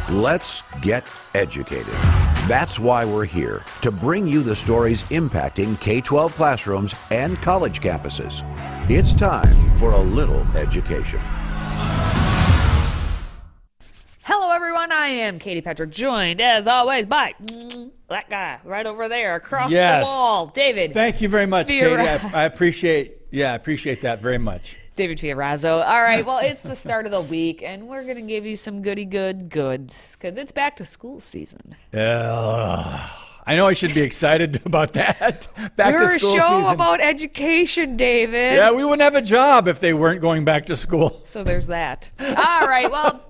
Let's get educated. That's why we're here, to bring you the stories impacting K-12 classrooms and college campuses. It's time for a little education. Hello, everyone. I am Katie Patrick, joined, as always, by that guy right over there across the wall, David. Thank you very much, Katie. I appreciate that very much. David Fiorazzo. All right, well, it's the start of the week, and we're going to give you some goody goods, because it's back to school season. I know I should be excited about that. Back to school season. We're a show season. about education, David. Yeah, we wouldn't have a job if they weren't going back to school. So there's that. All right, well,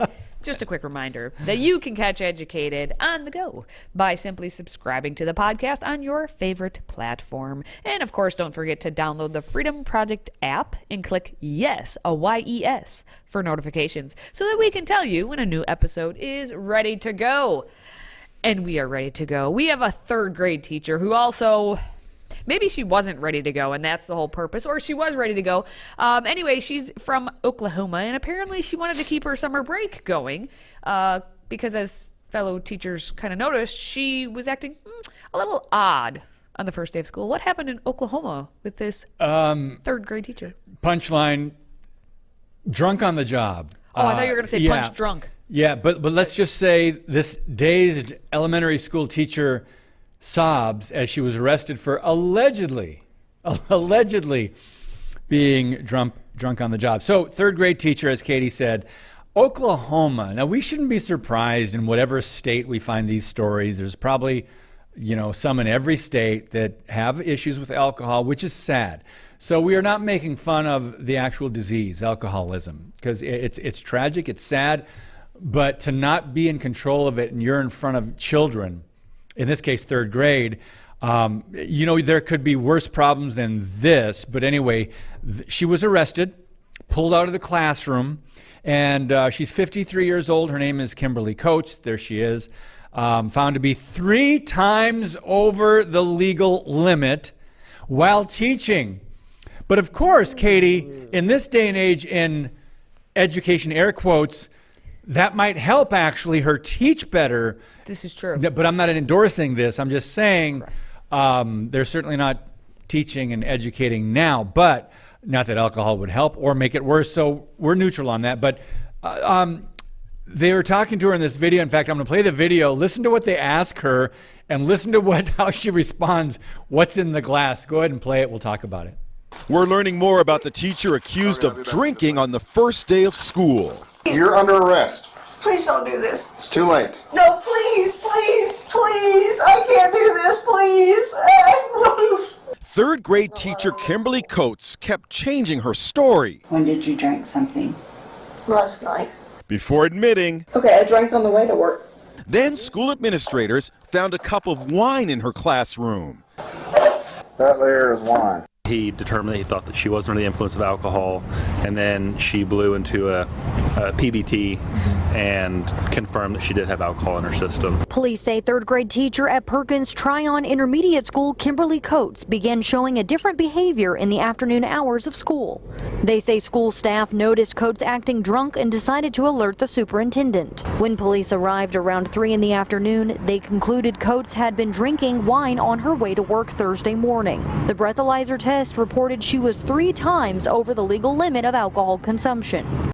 just a quick reminder that you can catch Educated on the go by simply subscribing to the podcast on your favorite platform. And of course, don't forget to download the Freedom Project app and click YES, a Y-E-S, for notifications so that we can tell you when a new episode is ready to go. And we are ready to go. We have a third grade teacher who also... maybe she wasn't ready to go, and that's the whole purpose, or she was ready to go. Anyway, she's from Oklahoma, and apparently she wanted to keep her summer break going because, as fellow teachers kind of noticed, she was acting a little odd on the first day of school. What happened in Oklahoma with this third grade teacher? Punchline, drunk on the job. Oh, I thought you were going to say punch drunk. Yeah, but let's just say this dazed elementary school teacher sobs as she was arrested for allegedly being drunk on the job. So third grade teacher, as Katie said, Oklahoma. Now, we shouldn't be surprised in whatever state we find these stories. There's probably, some in every state that have issues with alcohol, which is sad. So we are not making fun of the actual disease, alcoholism, because it's tragic, it's sad, but to not be in control of it and you're in front of children, in this case, third grade, there could be worse problems than this. But anyway, she was arrested, pulled out of the classroom, and she's 53 years old. Her name is Kimberly Coates. There she is. Found to be 3 times over the legal limit while teaching. But of course, Katie, in this day and age in education, air quotes, that might help actually her teach better. This is true. But I'm not endorsing this. I'm just saying they're certainly not teaching and educating now, but not that alcohol would help or make it worse. So we're neutral on that. But they were talking to her in this video. In fact, I'm going to play the video. Listen to what they ask her and listen to how she responds. What's in the glass? Go ahead and play it. We'll talk about it. We're learning more about the teacher accused of drinking on the first day of school. You're under arrest. Please don't do this. It's too late. No, please. I can't do this, please. Third grade teacher Kimberly Coates kept changing her story. When did you drink something? Last night. Before admitting. Okay, I drank on the way to work. Then school administrators found a cup of wine in her classroom. That there is wine. He determined that he thought that she wasn't under the influence of alcohol, and then she blew into a PBT and confirmed that she did have alcohol in her system. Police say third grade teacher at Perkins Tryon Intermediate School, Kimberly Coates, began showing a different behavior in the afternoon hours of school. They say school staff noticed Coates acting drunk and decided to alert the superintendent. When police arrived around 3 in the afternoon, they concluded Coates had been drinking wine on her way to work Thursday morning. The breathalyzer test reported she was 3 times over the legal limit of alcohol consumption.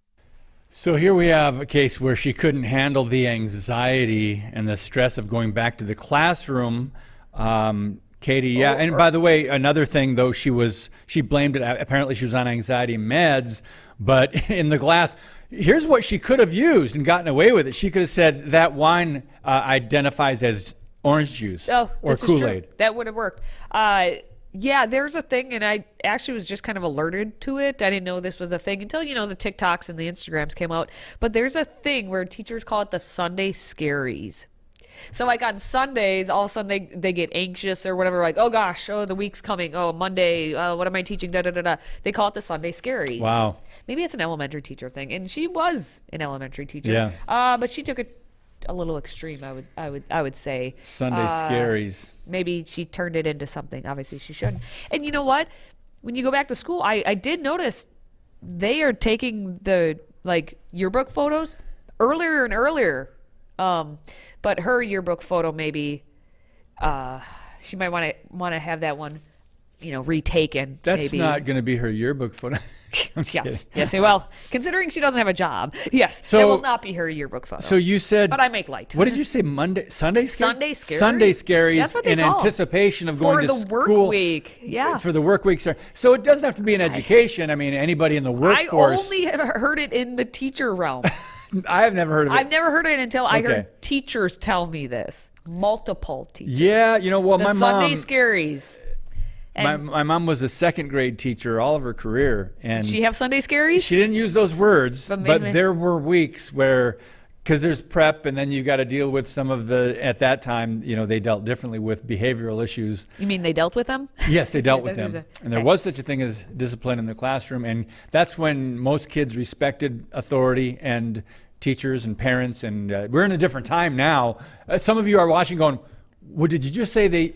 So here we have a case where she couldn't handle the anxiety and the stress of going back to the classroom. Katie, and by the way, another thing though, she blamed it, apparently she was on anxiety meds, but in the glass, here's what she could have used and gotten away with it. She could have said that wine identifies as orange juice or Kool-Aid. That would have worked. Yeah, there's a thing, and I actually was just kind of alerted to it. I didn't know this was a thing until, the TikToks and the Instagrams came out. But there's a thing where teachers call it the Sunday scaries. So, like, on Sundays, all of a sudden they get anxious or whatever, like, oh, gosh, the week's coming. Oh, Monday, what am I teaching? Da-da-da-da. They call it the Sunday scaries. Wow. Maybe it's an elementary teacher thing. And she was an elementary teacher. Yeah. But she took it a little extreme, I would say. Sunday scaries. Maybe she turned it into something. Obviously, she shouldn't. And you know what? When you go back to school, I did notice they are taking the yearbook photos earlier and earlier. But her yearbook photo, maybe she might want to have that one, retaken. That's maybe. not going to be her yearbook photo. Yes. Well, considering she doesn't have a job, yes, So- that will not be her yearbook photo. So you said, But I make light. What did you say? Sunday scaries? Sunday scaries? Sunday scaries That's what they in call 'em. anticipation of For going to the work school. week. Yeah. For the work week. So it doesn't have to be in education. I mean, anybody in the I workforce. only have heard it in the teacher realm. I have never heard of it. I've never heard it until I Okay. heard teachers tell me this. Multiple teachers. Yeah, well, The my Sunday mom. scaries. And My mom was a second grade teacher all of her career, and did she have Sunday scaries? she didn't use those words, But but maybe- there were weeks where, because there's prep, and then you got to deal with some of at that time, they dealt differently with behavioral issues. You mean they dealt with them? Yes, they dealt with That's them. what And there okay. was such a thing as discipline in the classroom, and that's when most kids respected authority and teachers and parents, and we're in a different time now. Some of you are watching going, what did you just say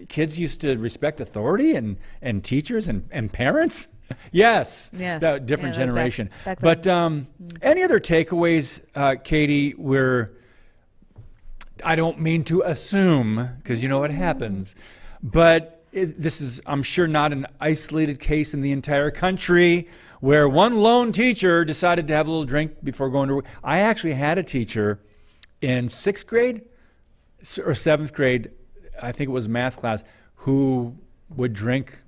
kids used to respect authority and teachers and parents? Yes. Yes. That different Yeah, that was generation. back But then. any other takeaways, Katie, I don't mean to assume, because you know what happens, but this is, I'm sure, not an isolated case in the entire country where one lone teacher decided to have a little drink before going to work. I actually had a teacher in 6th grade or 7th grade, I think it was math class, who would drink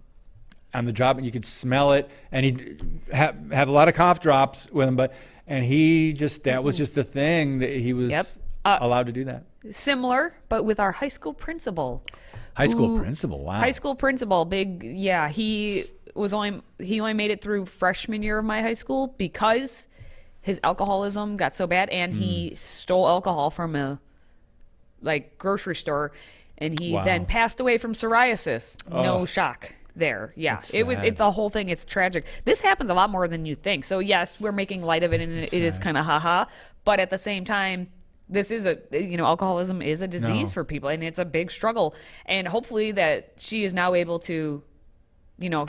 on the job, and you could smell it, and he'd have a lot of cough drops with him, and that was just the thing that he was Yep. allowed to do that. Similar, but with our high school principal. High school who- principal, wow. High school principal, he only made it through freshman year of my high school because his alcoholism got so bad, and he stole alcohol from a grocery store, and he Wow. then passed away from psoriasis. No Oh. shock there. Yeah, That's it's sad. the whole thing. It's tragic. This happens a lot more than you think. So yes, we're making light of it, and it is kind of haha. But at the same time, this is alcoholism is a disease No. for people, and it's a big struggle. And hopefully that she is now able to,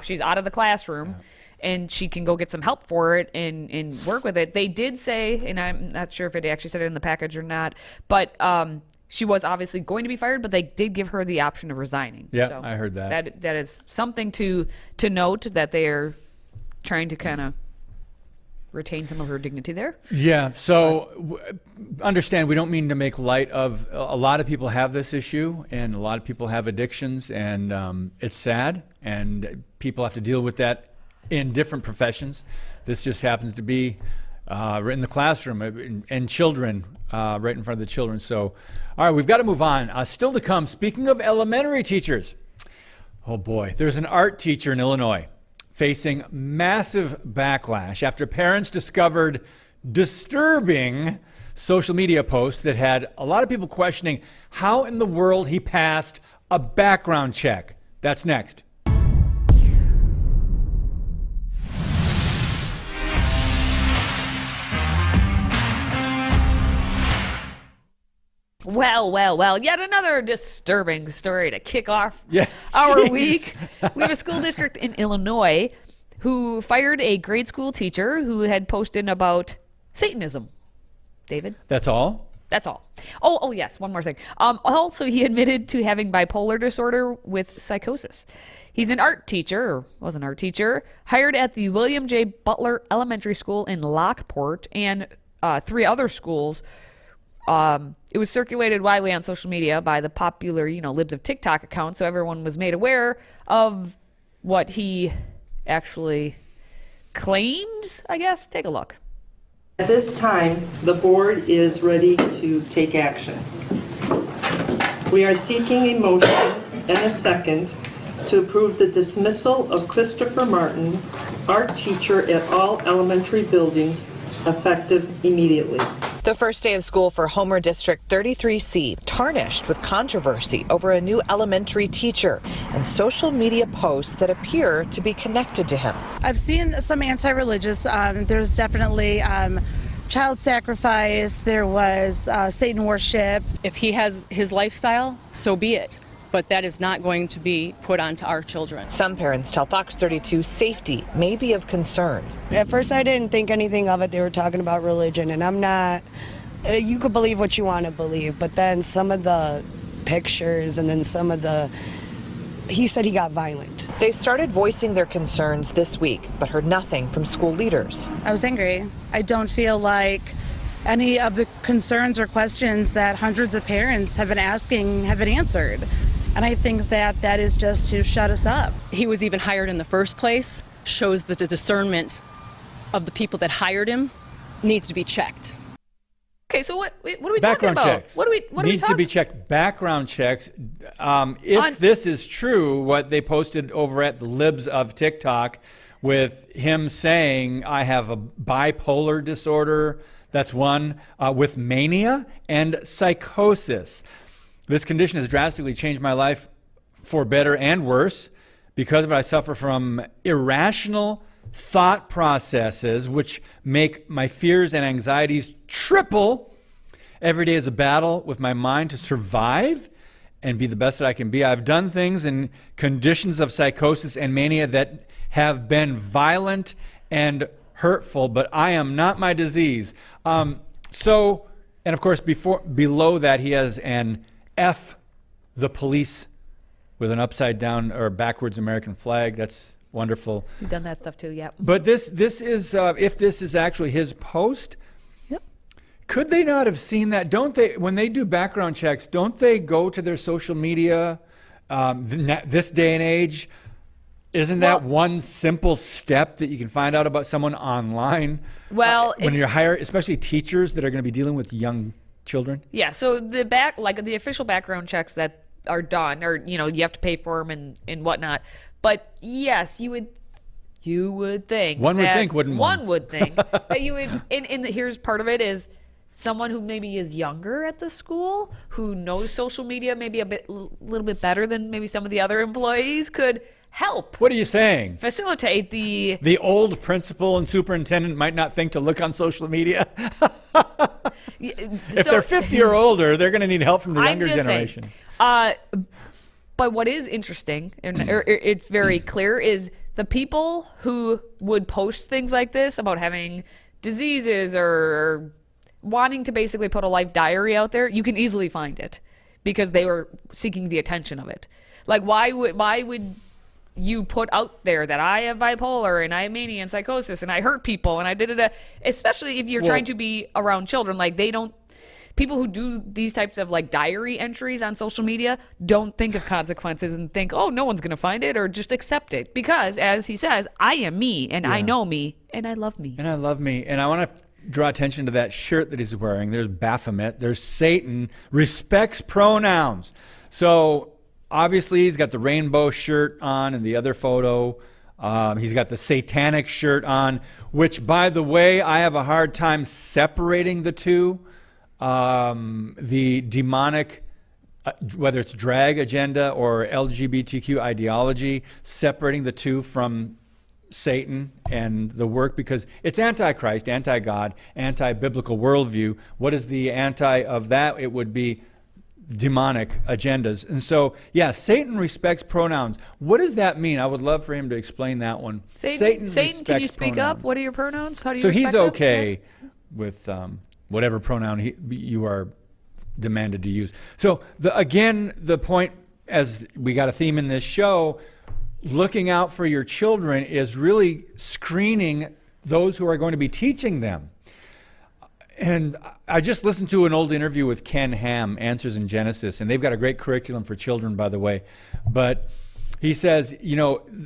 she's out of the classroom. And she can go get some help for it and work with it. They did say, and I'm not sure if it actually said it in the package or not, but she was obviously going to be fired, but they did give her the option of resigning. Yeah, So I heard that. That is something to note, that they are trying to kind of retain some of her dignity there. Yeah, so understand, we don't mean to make light of, a lot of people have this issue, and a lot of people have addictions, and it's sad, and people have to deal with that in different professions. This just happens to be right in the classroom, and children, right in front of the children. So, all right, we've got to move on. Still to come, speaking of elementary teachers, oh boy, there's an art teacher in Illinois facing massive backlash after parents discovered disturbing social media posts that had a lot of people questioning how in the world he passed a background check. That's next. Well, yet another disturbing story to kick off Yeah, our jeez. week. We have a school district in Illinois who fired a grade school teacher who had posted about Satanism. David? That's all? That's all. Oh, yes, one more thing. Also, he admitted to having bipolar disorder with psychosis. He's an art teacher, or was an art teacher, hired at the William J. Butler Elementary School in Lockport and 3 other schools. It was circulated widely on social media by the popular, Libs of TikTok account, so everyone was made aware of what he actually claims, I guess. Take a look. At this time, the board is ready to take action. We are seeking a motion and a second to approve the dismissal of Christopher Martin, art teacher at all elementary buildings, effective immediately. The first day of school for Homer District 33C tarnished with controversy over a new elementary teacher and social media posts that appear to be connected to him. I've seen some anti-religious. There's definitely child sacrifice. There was Satan worship. If he has his lifestyle, so be it. But that is not going to be put onto our children. Some parents tell Fox 32 safety may be of concern. At first I didn't think anything of it. They were talking about religion, and I'm not you could believe what you want to believe, but then some of the pictures and then some of the, he said he got violent. They started voicing their concerns this week, but heard nothing from school leaders. I was angry. I don't feel like any of the concerns or questions that hundreds of parents have been asking have been answered. And I think that that is just to shut us up. He was even hired in the first place, shows that the discernment of the people that hired him needs to be checked. Okay, so what are we Background talking about? checks. What are we Need to talking? be checked. Background checks. If this is true, what they posted over at the Libs of TikTok with him saying, I have a bipolar disorder, that's one, with mania and psychosis. This condition has drastically changed my life for better and worse. Because of it, I suffer from irrational thought processes which make my fears and anxieties triple. Every day is a battle with my mind to survive and be the best that I can be. I've done things in conditions of psychosis and mania that have been violent and hurtful, but I am not my disease. And of course, below that, he has an F the police with an upside down or backwards American flag. That's wonderful. We've done that stuff too, yeah. But this is, if this is actually his post, yep. Could they not have seen that? Don't they, when they do background checks, don't they go to their social media this day and age? Isn't that one simple step that you can find out about someone online? Well, when you're hired, especially teachers that are going to be dealing with young children? Yeah, so the official background checks that are done, or you have to pay for them and whatnot. But yes, you would think one would think, wouldn't one? One would think that you would. And here's part of it is someone who maybe is younger at the school, who knows social media maybe a little bit better than maybe some of the other employees could help. What are you saying? Facilitate the old principal and superintendent might not think to look on social media. If they're 50 or older, they're going to need help from the younger generation. But what is interesting, and it's very clear, is the people who would post things like this about having diseases or wanting to basically put a life diary out there, you can easily find it because they were seeking the attention of it. Like, why would you put out there that I have bipolar and I have mania and psychosis and I hurt people and I did it, especially if you're trying to be around children. Like, people who do these types of like diary entries on social media don't think of consequences and think, oh, no one's going to find it, or just accept it. Because as he says, I am me and I know me and I love me. And I love me. And I want to draw attention to that shirt that he's wearing. There's Baphomet. There's Satan. Respects pronouns. So obviously he's got the rainbow shirt on in the other photo. He's got the satanic shirt on, which, by the way, I have a hard time separating the two. The demonic, whether it's drag agenda or LGBTQ ideology, separating the two from Satan and the work, because it's anti-Christ, anti-God, anti-biblical worldview. What is the anti of that? It would be demonic agendas. And so, yeah, Satan respects pronouns. What does that mean? I would love for him to explain that one. Satan, can you speak up? What are your pronouns? How do you So respect he's them? okay Yes. with whatever pronoun you are demanded to use. So again, the point, as we got a theme in this show, looking out for your children is really screening those who are going to be teaching them. And I just listened to an old interview with Ken Ham, Answers in Genesis, and they've got a great curriculum for children, by the way. But he says, the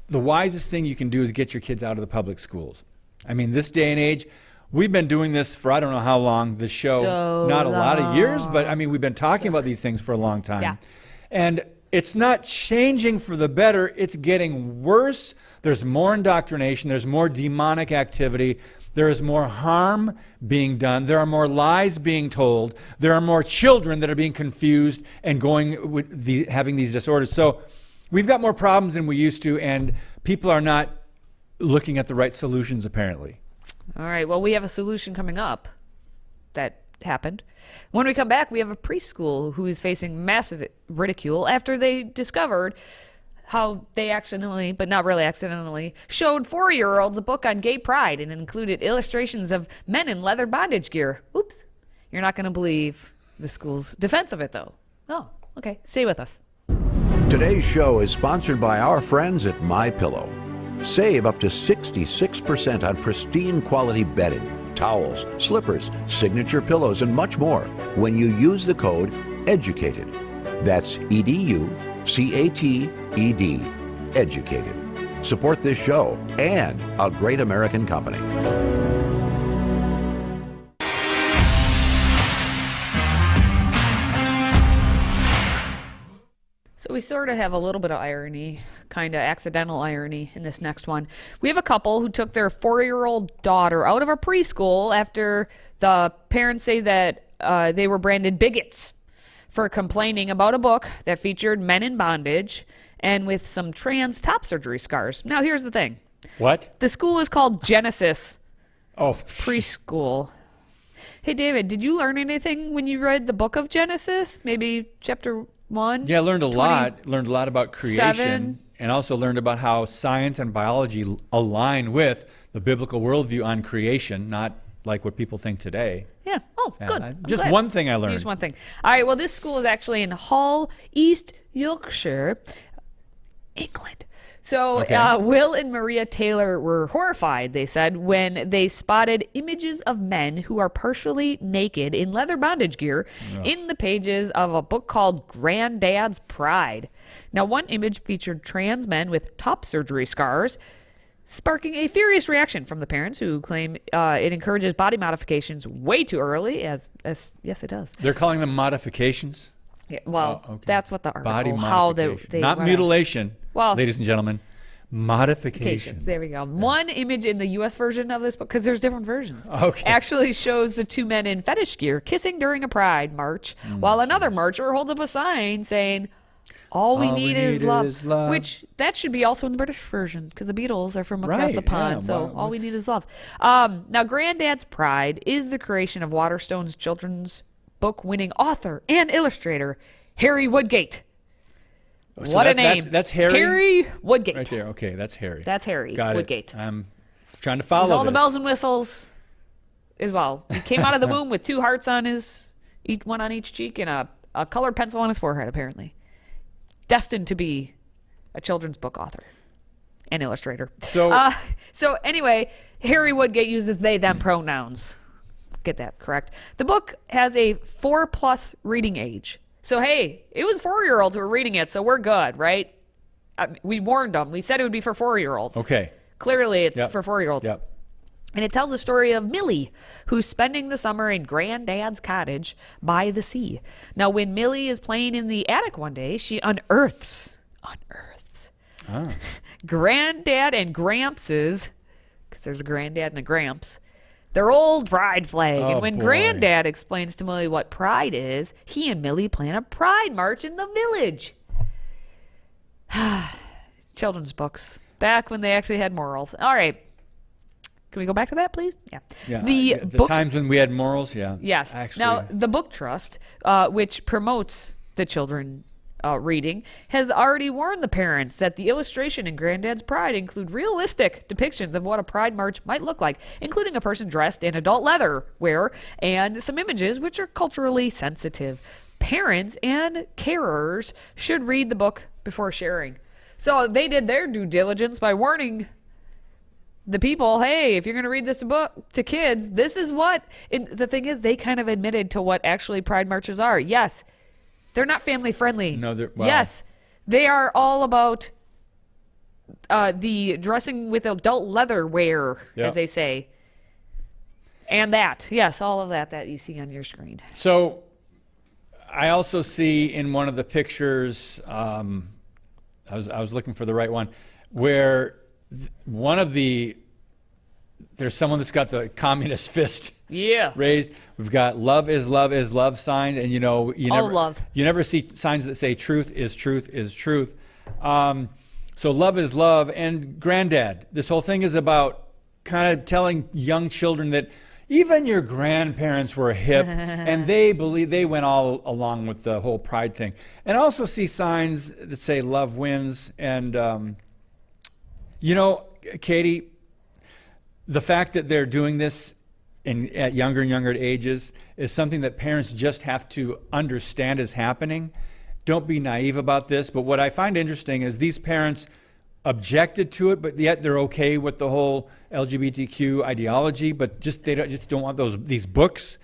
wisest thing you can do is get your kids out of the public schools. I mean, this day and age, we've been doing this for I don't know how long, the show, not a lot of years, but I mean, we've been talking about these things for a long time. Yeah. And it's not changing for the better, it's getting worse. There's more indoctrination, there's more demonic activity, there is more harm being done, there are more lies being told, there are more children that are being confused and going with having these disorders. So we've got more problems than we used to, and people are not looking at the right solutions, apparently. All right, well, we have a solution coming up that happened. When we come back, we have a preschool who is facing massive ridicule after they discovered how they accidentally, but not really accidentally, showed 4-year-olds a book on gay pride and included illustrations of men in leather bondage gear. Oops. You're not going to believe the school's defense of it, though. Oh, okay. Stay with us. Today's show is sponsored by our friends at MyPillow. Save up to 66% on pristine quality bedding, towels, slippers, signature pillows, and much more when you use the code EDUCATED. That's EDUCATED. Educated. Support this show and a great American company. So we sort of have a little bit of irony, kind of accidental irony in this next one. We have a couple who took their 4-year-old daughter out of a preschool after the parents say that they were branded bigots for complaining about a book that featured men in bondage and with some trans top surgery scars. Now, here's the thing. What? The school is called Genesis Preschool. Hey, David, did you learn anything when you read the book of Genesis? Maybe chapter 1? Yeah, I learned a lot. Learned a lot about creation. 7. And also learned about how science and biology align with the biblical worldview on creation, not like what people think today. Yeah. Oh, Yeah, good. I'm just glad. one thing I learned. Just one thing. All right. Well, this school is actually in Hull, East Yorkshire, England. So Okay. Will and Maria Taylor were horrified, they said, when they spotted images of men who are partially naked in leather bondage gear in the pages of a book called Granddad's Pride. Now, one image featured trans men with top surgery scars, sparking a furious reaction from the parents who claim it encourages body modifications way too early, as yes, it does. They're calling them modifications? Yeah, well, okay. that's what the article, Body how modification. they Not went. mutilation, Well, ladies and gentlemen. Modification. There we go. One image in the U.S. version of this book, because there's different versions, Okay. actually shows the two men in fetish gear kissing during a pride march, while another marcher holds up a sign saying, all we need is love. Which, that should be also in the British version, because the Beatles are from across the pond, so all we need is love. Now, Granddad's Pride is the creation of Waterstone's children's book-winning author and illustrator, Harry Woodgate. So What a name. That's Harry? Harry Woodgate. Right there. Okay, that's Harry. That's Harry Got Woodgate. it. I'm trying to With follow all the this. bells and whistles as well. He came out of the womb with 2 hearts on one on each cheek, and a colored pencil on his forehead, apparently. Destined to be a children's book author and illustrator. So anyway, Harry Woodgate uses they, them pronouns. Get that correct. The book has a 4+ reading age. So, hey, it was 4-year-olds who were reading it, so we're good, right? We warned them. We said it would be for 4-year-olds. Okay. Clearly, it's for 4-year-olds. Yep. And it tells the story of Millie, who's spending the summer in Granddad's cottage by the sea. Now, when Millie is playing in the attic one day, she unearths Granddad and Gramps's, because there's a Granddad and a Gramps, their old pride flag. Oh, and when boy. Granddad explains to Millie what pride is, he and Millie plan a pride march in the village. Children's books, back when they actually had morals. All right. Can we go back to that, please? Yeah. The book, times when we had morals, yeah. yes. Actually, Now, the Book Trust, which promotes the children reading, has already warned the parents that the illustration in Granddad's Pride include realistic depictions of what a pride march might look like, including a person dressed in adult leather wear and some images which are culturally sensitive. Parents and carers should read the book before sharing. So they did their due diligence by warning the people, hey, if you're going to read this book to kids, this is what... the thing is, they kind of admitted to what actually pride marches are. Yes, they're not family friendly. No, they're... Well, yes, they are all about the dressing with adult leather wear, as they say. And that, yes, all of that you see on your screen. So I also see in one of the pictures, I was looking for the right one, where there's someone that's got the communist fist raised. We've got love is love sign, and you never see signs that say truth is truth is truth. So love is love. And Granddad, this whole thing is about kind of telling young children that even your grandparents were hip, and they went all along with the whole pride thing. And I also see signs that say love wins. And, Katie, the fact that they're doing this at younger and younger ages is something that parents just have to understand is happening. Don't be naive about this. But what I find interesting is these parents objected to it, but yet they're okay with the whole LGBTQ ideology, but they just don't want these books.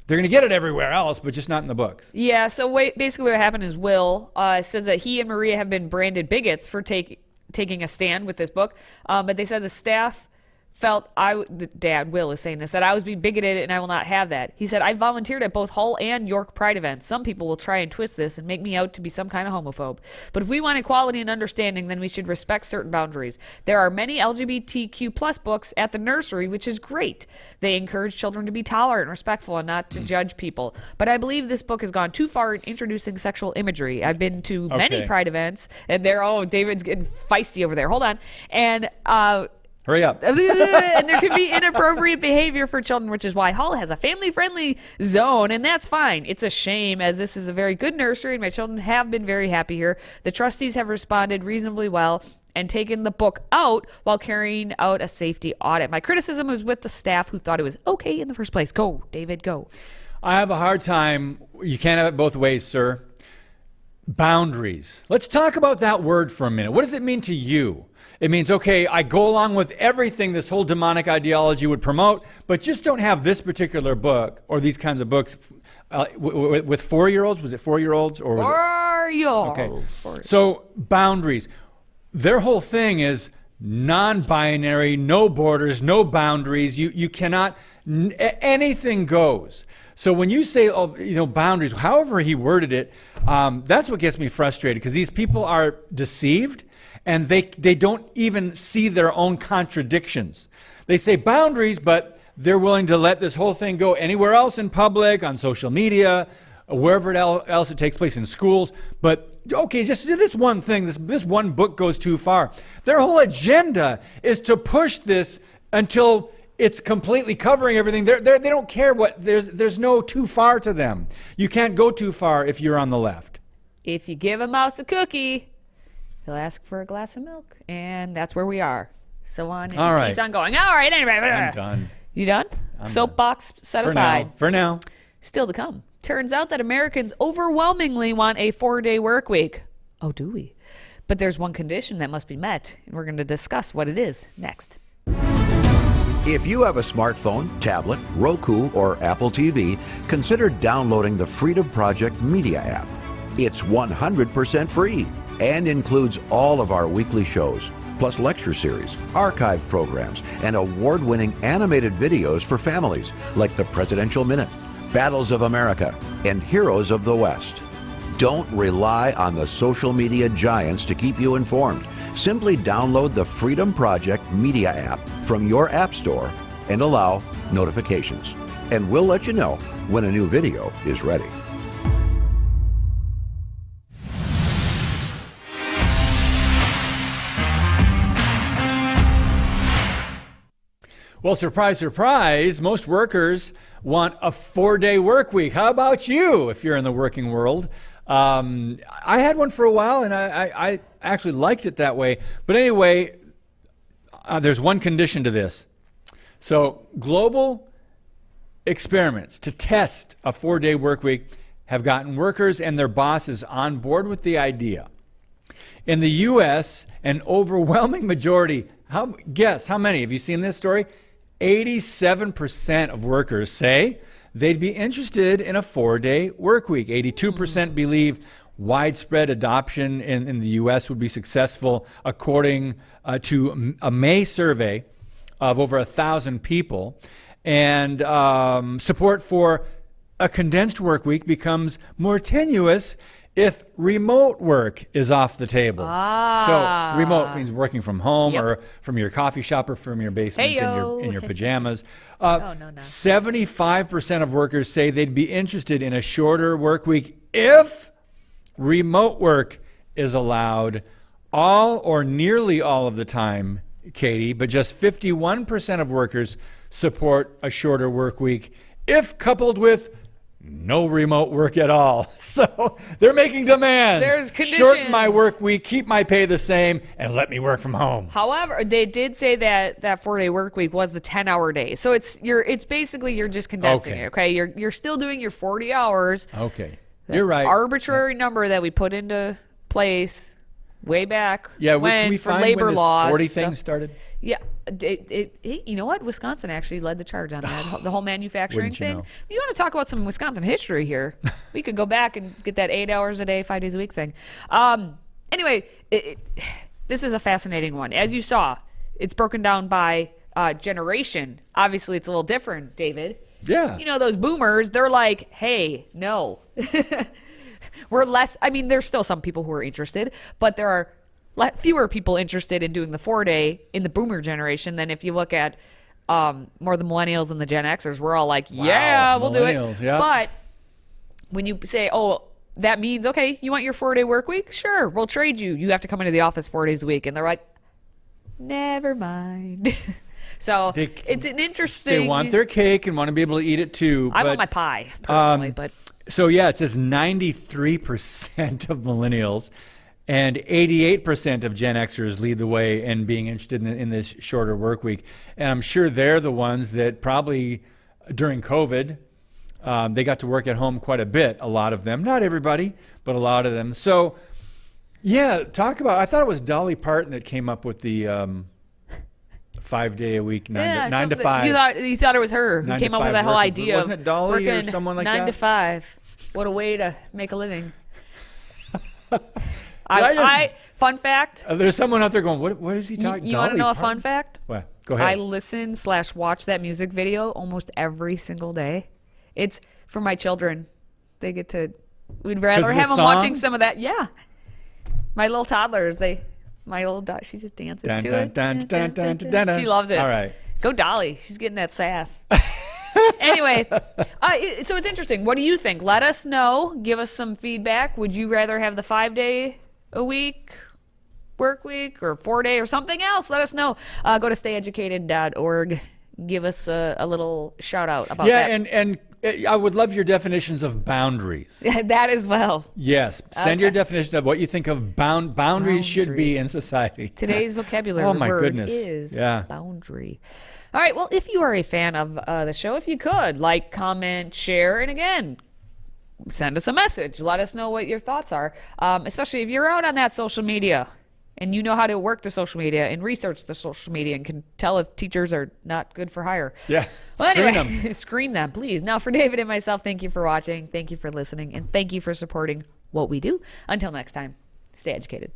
They're going to get it everywhere else, but just not in the books. Yeah, so basically what happened is Will says that he and Maria have been branded bigots for taking a stand with this book, but they said the staff felt Dad, Will is saying this, that I was being bigoted and I will not have that. He said, I volunteered at both Hull and York Pride events. Some people will try and twist this and make me out to be some kind of homophobe. But if we want equality and understanding, then we should respect certain boundaries. There are many LGBTQ plus books at the nursery, which is great. They encourage children to be tolerant and respectful and not to judge people. But I believe this book has gone too far in introducing sexual imagery. I've been to many Pride events, and David's getting feisty over there. Hold on. And hurry up. And there can be inappropriate behavior for children, which is why Hull has a family-friendly zone, and that's fine. It's a shame, as this is a very good nursery, and my children have been very happy here. The trustees have responded reasonably well and taken the book out while carrying out a safety audit. My criticism was with the staff who thought it was okay in the first place. Go, David, go. I have a hard time. You can't have it both ways, sir. Boundaries. Let's talk about that word for a minute. What does it mean to you? It means, okay, I go along with everything this whole demonic ideology would promote, but just don't have this particular book or these kinds of books with 4-year-olds. Was it 4-year-olds? Or was 4-year-olds. Okay. So boundaries. Their whole thing is non-binary, no borders, no boundaries. You cannot, anything goes. So when you say, boundaries, however he worded it, that's what gets me frustrated, because these people are deceived. And they don't even see their own contradictions. They say boundaries, but they're willing to let this whole thing go anywhere else in public, on social media, wherever else it takes place in schools. But, okay, just this one thing, this one book goes too far. Their whole agenda is to push this until it's completely covering everything. They don't care there's no too far to them. You can't go too far if you're on the left. If you give a mouse a cookie, he'll ask for a glass of milk, and that's where we are. So on. All right. Keeps on going. All right. Anyway, I'm done. You done? Soapbox set aside. For now. Still to come. Turns out that Americans overwhelmingly want a 4-day work week. Oh, do we? But there's one condition that must be met, and we're going to discuss what it is next. If you have a smartphone, tablet, Roku, or Apple TV, consider downloading the Freedom Project Media app. It's 100% free and includes all of our weekly shows, plus lecture series, archive programs, and award-winning animated videos for families like the Presidential Minute, Battles of America, and Heroes of the West. Don't rely on the social media giants to keep you informed. Simply download the Freedom Project Media app from your app store and allow notifications. And we'll let you know when a new video is ready. Well, surprise, surprise, most workers want a 4-day work week. How about you if you're in the working world? I had one for a while, and I actually liked it that way. But anyway, there's one condition to this. So global experiments to test a 4-day work week have gotten workers and their bosses on board with the idea. In the U.S., an overwhelming majority, guess how many? Have you seen this story? 87% of workers say they'd be interested in a 4-day work week. 82% believe widespread adoption in the U.S. would be successful, according to a May survey of over 1,000 people. And support for a condensed work week becomes more tenuous if remote work is off the table. So remote means working from home or from your coffee shop or from your basement in your pajamas. 75% of workers say they'd be interested in a shorter work week if remote work is allowed all or nearly all of the time, Katie, but just 51% of workers support a shorter work week if coupled with no remote work at all. So they're making demands. There's conditions. Shorten my work week, keep my pay the same, and let me work from home. However, they did say that 4-day work week was the 10-hour day. So it's basically you're just condensing it, okay? You're still doing your 40 hours. Okay. You're right. Arbitrary number that we put into place way back can when we for find labor when this laws 40 thing started? Yeah, you know what? Wisconsin actually led the charge on that. The whole manufacturing Wouldn't you thing. know? You want to talk about some Wisconsin history here? We could go back and get that 8 hours a day, 5 days a week thing. Anyway, this is a fascinating one. As you saw, it's broken down by generation. Obviously, it's a little different, David. Yeah. You know, those boomers, they're like, hey, no. We're less, I mean, there's still some people who are interested, but there are fewer people interested in doing the 4-day in the boomer generation than if you look at more the millennials and the Gen Xers. We're all like, yeah, we'll do it. Yeah. But when you say, oh, that means, okay, you want your 4-day work week? Sure, we'll trade you. You have to come into the office 4 days a week. And they're like, never mind. So it's an interesting. They want their cake and want to be able to eat it too. I want my pie, personally, but. So yeah, it says 93% of millennials and 88% of Gen Xers lead the way in being interested in this shorter work week. And I'm sure they're the ones that probably during COVID, they got to work at home quite a bit, a lot of them. Not everybody, but a lot of them. So yeah, I thought it was Dolly Parton that came up with the 5-day a week, 9 to 5. You thought it was her who came up with that whole idea. Wasn't it Dolly or someone like 9 that? 9 to 5. What a way to make a living. Fun fact. There's someone out there going, what is he talking? You want to know a fun fact? What? Go ahead. I listen/watch that music video almost every single day. It's for my children. They get to. We'd rather have them watching some of that. Yeah. My little toddlers. My little dog. She just dances to it. She loves it. All right. Go Dolly. She's getting that sass. Anyway, so it's interesting. What do you think? Let us know. Give us some feedback. Would you rather have the 5-day a week work week or 4-day or something else? Let us know. Go to stayeducated.org. Give us a little shout out about that. Yeah, and I would love your definitions of boundaries. That as well. Yes. Send your definition of what you think of boundaries should be in society. Today's vocabulary word is boundary. All right. Well, if you are a fan of the show, if you could like, comment, share, and again, send us a message. Let us know what your thoughts are, especially if you're out on that social media and you know how to work the social media and research the social media and can tell if teachers are not good for hire. Yeah. Well, screen anyway, them. Screen them, please. Now, for David and myself, thank you for watching. Thank you for listening. And thank you for supporting what we do. Until next time, stay educated.